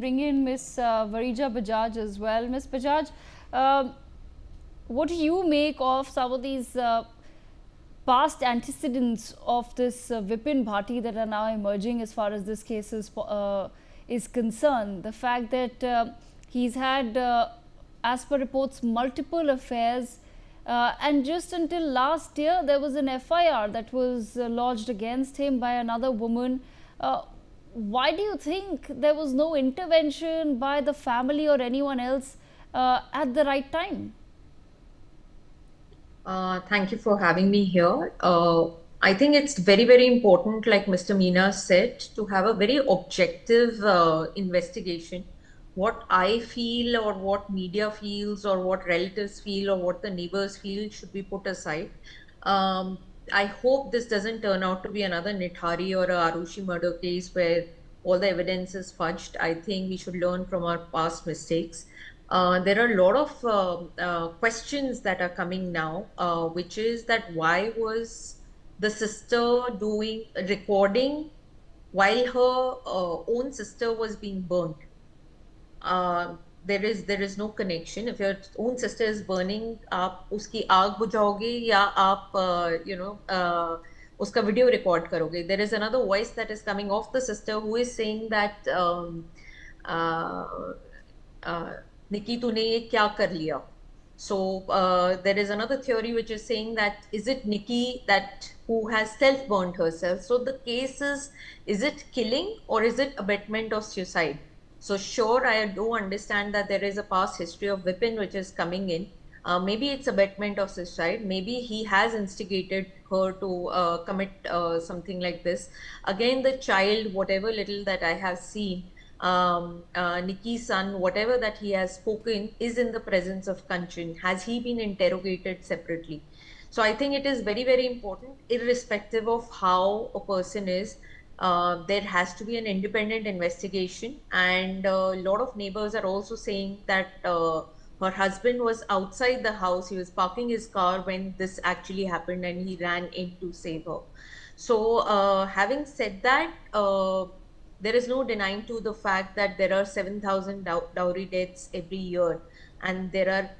Bring in Miss Varija Bajaj as well. Miss Bajaj, um what do you make of some of these past antecedents of this Vipin Bhati that are now emerging as far as this case is concerned? The fact that he's had, as per reports, multiple affairs, and just until last year there was an FIR that was lodged against him by another woman. Uh, why do you think there was no intervention by the family or anyone else at the right time? Thank you for having me here. I think it's very, very important, like Mr. Meena said, to have a very objective investigation. What I feel, or what media feels, or what relatives feel, or what the neighbors feel should be put aside. Um, I hope this doesn't turn out to be another Nithari or a Arushi murder case where all the evidence is fudged. I think we should learn from our past mistakes. There are a lot of questions that are coming now, which is that why was the sister doing recording while her own sister was being burnt? There is no connection. If your own sister is burning, आप उसकी आग बुझाओगे या आप उसका video record करोगे? There is another voice that is coming off the sister who is saying that uh, uh, Nikki तूने ये क्या कर लिया? So there is another theory which is saying that is it Nikki that who has self-burned herself? So the case is it killing or is it abetment of suicide? So sure, I do understand that there is a past history of Vipin which is coming in. Maybe it's abetment of suicide. Maybe he has instigated her to commit something like this. Again, the child, whatever little that I have seen, Nikki's son, whatever that he has spoken is in the presence of Kanchan. Has he been interrogated separately? So I think it is very, very important, irrespective of how a person is. There has to be an independent investigation, and a lot of neighbors are also saying that her husband was outside the house. He was parking his car when this actually happened, and he ran in to save her. So, having said that, there is no denying to the fact that there are 7,000 dowry deaths every year, and there are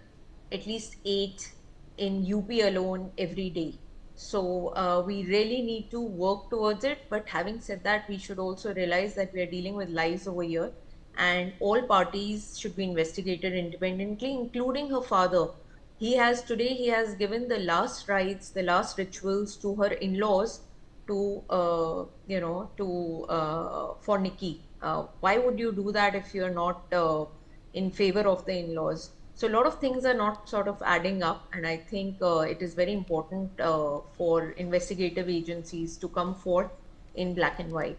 at least 8 in UP alone every day. So we really need to work towards it. But having said that, we should also realize that we are dealing with lives over here, and all parties should be investigated independently, including her father. He has given the last rites, the last rituals to her in-laws to for Nikki. Why would you do that if you're not in favor of the in-laws? So a lot of things are not sort of adding up, and I think it is very important for investigative agencies to come forth in black and white.